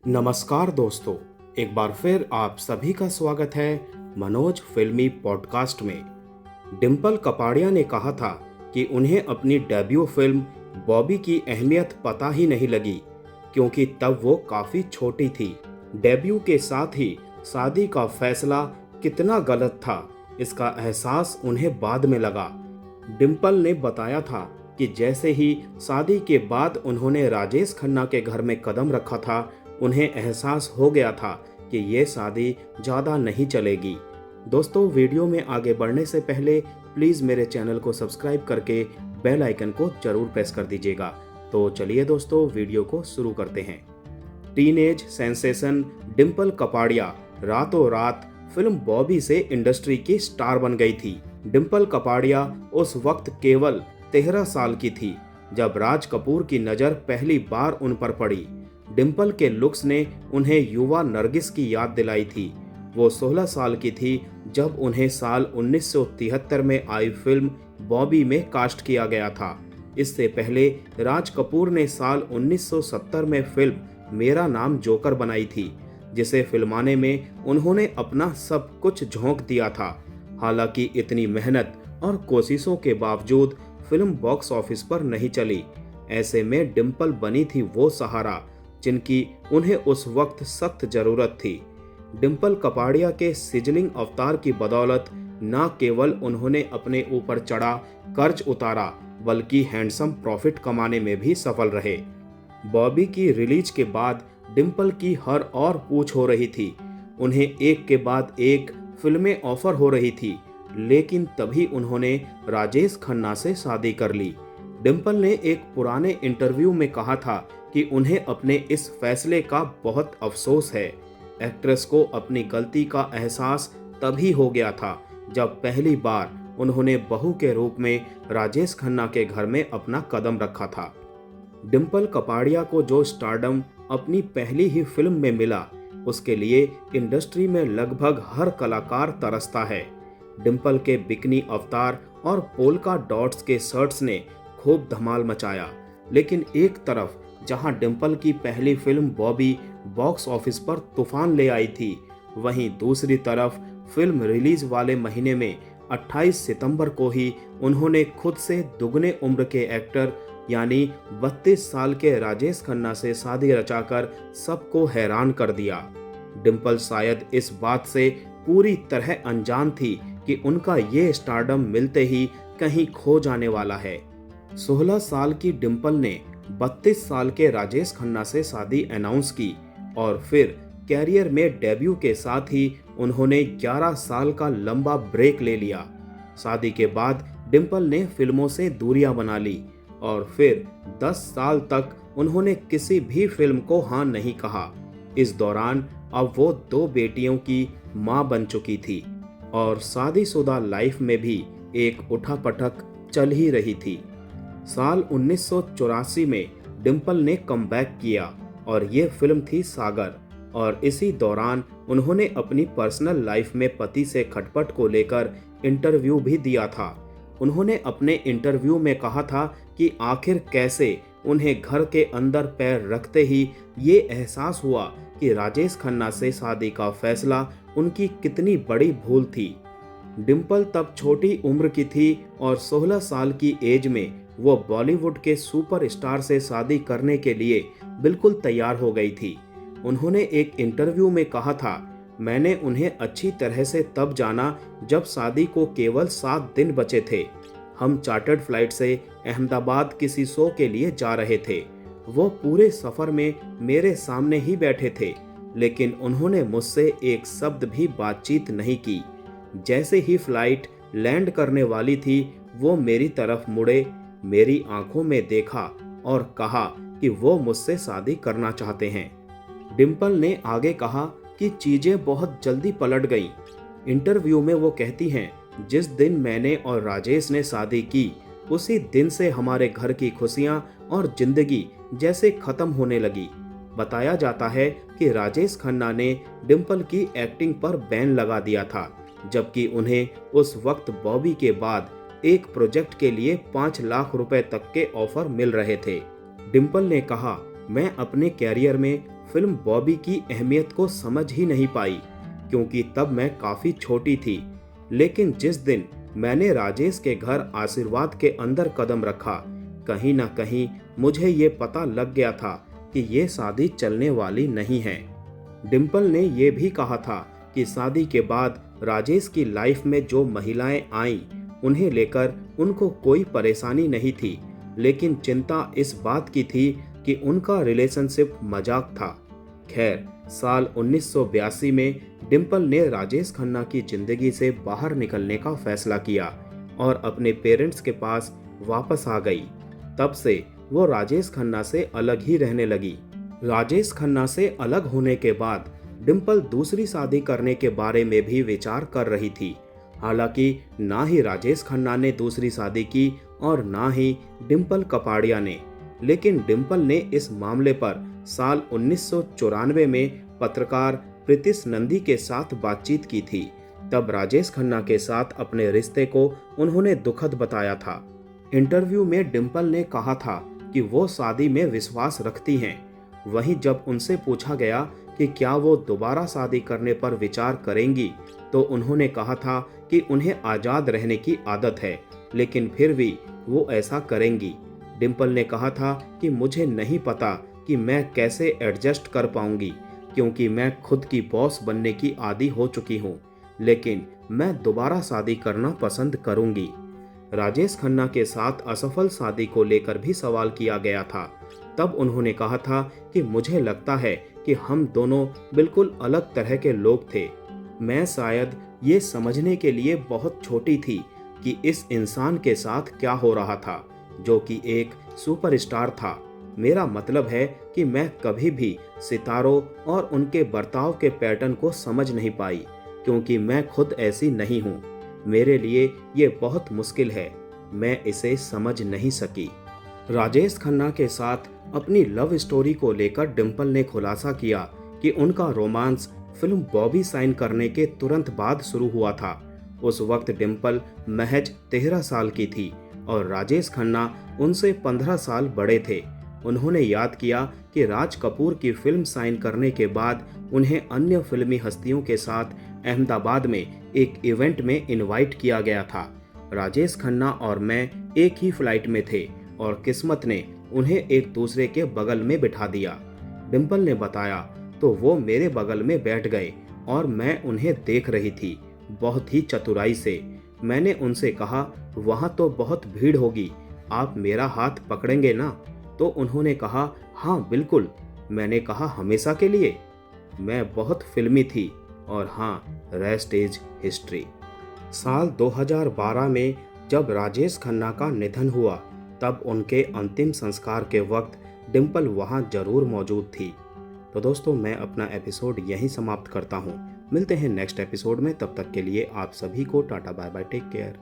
नमस्कार दोस्तों, एक बार फिर आप सभी का स्वागत है मनोज फिल्मी पॉडकास्ट में। डिंपल कपाड़िया ने कहा था कि उन्हें अपनी डेब्यू फिल्म बॉबी की अहमियत पता ही नहीं लगी, क्योंकि तब वो काफ़ी छोटी थी। डेब्यू के साथ ही शादी का फैसला कितना गलत था, इसका एहसास उन्हें बाद में लगा। डिंपल ने बताया था कि जैसे ही शादी के बाद उन्होंने राजेश खन्ना के घर में कदम रखा था, उन्हें एहसास हो गया था कि ये शादी ज़्यादा नहीं चलेगी। दोस्तों, वीडियो में आगे बढ़ने से पहले प्लीज़ मेरे चैनल को सब्सक्राइब करके बेल आइकन को जरूर प्रेस कर दीजिएगा। तो चलिए दोस्तों, वीडियो को शुरू करते हैं। टीनेज सेंसेशन डिंपल कपाड़िया रातों रात फिल्म बॉबी से इंडस्ट्री की स्टार बन गई थी। डिंपल कपाड़िया उस वक्त केवल 13 साल की थी जब राज कपूर की नज़र पहली बार उन पर पड़ी। डिंपल के लुक्स ने उन्हें युवा नरगिस की याद दिलाई थी। वो 16 साल की थी जब उन्हें साल 1973 में आई फिल्म बॉबी में कास्ट किया गया था। इससे पहले राज कपूर ने साल 1970 में फिल्म मेरा नाम जोकर बनाई थी, जिसे फिल्माने में उन्होंने अपना सब कुछ झोंक दिया था। हालांकि इतनी मेहनत और कोशिशों के बावजूद फिल्म बॉक्स ऑफिस पर नहीं चली। ऐसे में डिंपल बनी थी वो सहारा जिनकी उन्हें उस वक्त सख्त जरूरत थी। डिंपल कपाड़िया के सिजलिंग अवतार की बदौलत न केवल उन्होंने अपने ऊपर चढ़ा कर्ज उतारा, बल्कि हैंडसम प्रॉफिट कमाने में भी सफल रहे। बॉबी की रिलीज के बाद डिंपल की हर और पूछ हो रही थी। उन्हें एक के बाद एक फिल्में ऑफर हो रही थी, लेकिन तभी उन्होंने राजेश खन्ना से शादी कर ली। डिंपल ने एक पुराने इंटरव्यू में कहा था कि उन्हें अपने इस फैसले का बहुत अफसोस है। एक्ट्रेस को अपनी गलती का एहसास तभी हो गया था जब पहली बार उन्होंने बहू के रूप में राजेश खन्ना के घर में अपना कदम रखा था। डिंपल कपाड़िया को जो स्टारडम अपनी पहली ही फिल्म में मिला, उसके लिए इंडस्ट्री में लगभग हर कलाकार तरसता है। डिंपल के बिकनी अवतार और पोल्का डॉट्स के शर्ट्स ने खूब धमाल मचाया, लेकिन एक तरफ जहां डिंपल की पहली फिल्म बॉबी बॉक्स ऑफिस पर तूफान ले आई थी, वहीं दूसरी तरफ फिल्म रिलीज वाले महीने में 28 सितंबर को ही उन्होंने खुद से दुगने उम्र के एक्टर यानी 32 साल के राजेश खन्ना से शादी रचाकर सबको हैरान कर दिया। डिंपल शायद इस बात से पूरी तरह अनजान थी कि उनका ये स्टारडम मिलते ही कहीं खो जाने वाला है। 16 साल की डिंपल ने 32 साल के राजेश खन्ना से शादी अनाउंस की और फिर कैरियर में डेब्यू के साथ ही उन्होंने 11 साल का लंबा ब्रेक ले लिया। शादी के बाद डिंपल ने फिल्मों से दूरियां बना ली और फिर 10 साल तक उन्होंने किसी भी फिल्म को हाँ नहीं कहा। इस दौरान अब वो 2 बेटियों की मां बन चुकी थी और शादीशुदा लाइफ में भी एक उठापटक चल ही रही थी। साल 1984 में डिंपल ने कमबैक किया और ये फिल्म थी सागर, और इसी दौरान उन्होंने अपनी पर्सनल लाइफ में पति से खटपट को लेकर इंटरव्यू भी दिया था। उन्होंने अपने इंटरव्यू में कहा था कि आखिर कैसे उन्हें घर के अंदर पैर रखते ही ये एहसास हुआ कि राजेश खन्ना से शादी का फैसला उनकी कितनी बड़ी भूल थी। डिंपल तब छोटी उम्र की थी और 16 साल की एज में वो बॉलीवुड के सुपरस्टार से शादी करने के लिए बिल्कुल तैयार हो गई थी। उन्होंने एक इंटरव्यू में कहा था, मैंने उन्हें अच्छी तरह से तब जाना जब शादी को केवल 7 दिन बचे थे। हम चार्टर्ड फ्लाइट से अहमदाबाद किसी शो के लिए जा रहे थे। वो पूरे सफर में मेरे सामने ही बैठे थे, लेकिन उन्होंने मुझसे एक शब्द भी बातचीत नहीं की। जैसे ही फ्लाइट लैंड करने वाली थी, वो मेरी तरफ मुड़े, मेरी आंखों में देखा और कहा कि वो मुझसे शादी करना चाहते हैं। डिंपल ने आगे कहा कि चीजें बहुत जल्दी पलट गईं। इंटरव्यू में वो कहती हैं, जिस दिन मैंने और राजेश ने शादी की, उसी दिन से हमारे घर की खुशियां और जिंदगी जैसे खत्म होने लगी। बताया जाता है कि राजेश खन्ना ने डिंपल की एक्टिंग पर बैन लगा दिया था, जबकि उन्हें उस वक्त बॉबी के बाद एक प्रोजेक्ट के लिए 5 लाख रुपए तक के ऑफर मिल रहे थे। डिंपल ने कहा, मैं अपने कैरियर में फिल्म बॉबी की अहमियत को समझ ही नहीं पाई, क्योंकि तब मैं काफ़ी छोटी थी। लेकिन जिस दिन मैंने राजेश के घर आशीर्वाद के अंदर कदम रखा, कहीं ना कहीं मुझे ये पता लग गया था कि ये शादी चलने वाली नहीं है। डिम्पल ने ये भी कहा था कि शादी के बाद राजेश की लाइफ में जो महिलाएं आईं, उन्हें लेकर उनको कोई परेशानी नहीं थी, लेकिन चिंता इस बात की थी कि उनका रिलेशनशिप मजाक था। खैर, साल 1982 में डिम्पल ने राजेश खन्ना की जिंदगी से बाहर निकलने का फैसला किया और अपने पेरेंट्स के पास वापस आ गई। तब से वो राजेश खन्ना से अलग ही रहने लगी। राजेश खन्ना से अलग होने के बाद डिम्पल दूसरी शादी करने के बारे में भी विचार कर रही थी। हालांकि ना ही राजेश खन्ना ने दूसरी शादी की और ना ही डिम्पल कपाड़िया ने, लेकिन डिम्पल ने इस मामले पर साल 1994 में पत्रकार प्रीतिश नंदी के साथ बातचीत की थी। तब राजेश खन्ना के साथ अपने रिश्ते को उन्होंने दुखद बताया था। इंटरव्यू में डिम्पल ने कहा था कि वो शादी में विश्वास रखती हैं। वहीं जब उनसे पूछा गया कि क्या वो दोबारा शादी करने पर विचार करेंगी, तो उन्होंने कहा था कि उन्हें आज़ाद रहने की आदत है, लेकिन फिर भी वो ऐसा करेंगी। डिम्पल ने कहा था कि मुझे नहीं पता कि मैं कैसे एडजस्ट कर पाऊंगी, क्योंकि मैं खुद की बॉस बनने की आदी हो चुकी हूँ, लेकिन मैं दोबारा शादी करना पसंद करूंगी। राजेश खन्ना के साथ असफल शादी को लेकर भी सवाल किया गया था। तब उन्होंने कहा था कि मुझे लगता है कि हम दोनों बिल्कुल अलग तरह के लोग थे। मैं शायद ये समझने के लिए बहुत छोटी थी कि इस इंसान के साथ क्या हो रहा था, जो कि एक सुपरस्टार था। मेरा मतलब है कि मैं कभी भी सितारों और उनके बर्ताव के पैटर्न को समझ नहीं पाई, क्योंकि मैं खुद ऐसी नहीं हूँ। मेरे लिए ये बहुत मुश्किल है, मैं इसे समझ नहीं सकी। राजेश खन्ना के साथ अपनी लव स्टोरी को लेकर डिम्पल ने खुलासा किया कि उनका रोमांस फिल्म बॉबी साइन करने के तुरंत बाद शुरू हुआ था। उस वक्त डिम्पल महज 13 साल की थी और राजेश खन्ना उनसे 15 साल बड़े थे। उन्होंने याद किया कि राज कपूर की फिल्म साइन करने के बाद उन्हें अन्य फिल्मी हस्तियों के साथ अहमदाबाद में एक इवेंट में इनवाइट किया गया था। राजेश खन्ना और मैं एक ही फ्लाइट में थे और किस्मत ने उन्हें एक दूसरे के बगल में बिठा दिया। डिम्पल ने बताया तो वो मेरे बगल में बैठ गए और मैं उन्हें देख रही थी, बहुत ही चतुराई से। मैंने उनसे कहा, वहाँ तो बहुत भीड़ होगी, आप मेरा हाथ पकड़ेंगे ना? तो उन्होंने कहा, हाँ बिल्कुल। मैंने कहा, हमेशा के लिए? मैं बहुत फिल्मी थी और हाँ, रेस्ट इज हिस्ट्री। साल 2012 में जब राजेश खन्ना का निधन हुआ, तब उनके अंतिम संस्कार के वक्त डिम्पल वहां जरूर मौजूद थी। तो दोस्तों, मैं अपना एपिसोड यहीं समाप्त करता हूं। मिलते हैं नेक्स्ट एपिसोड में, तब तक के लिए आप सभी को tata bye bye, take care.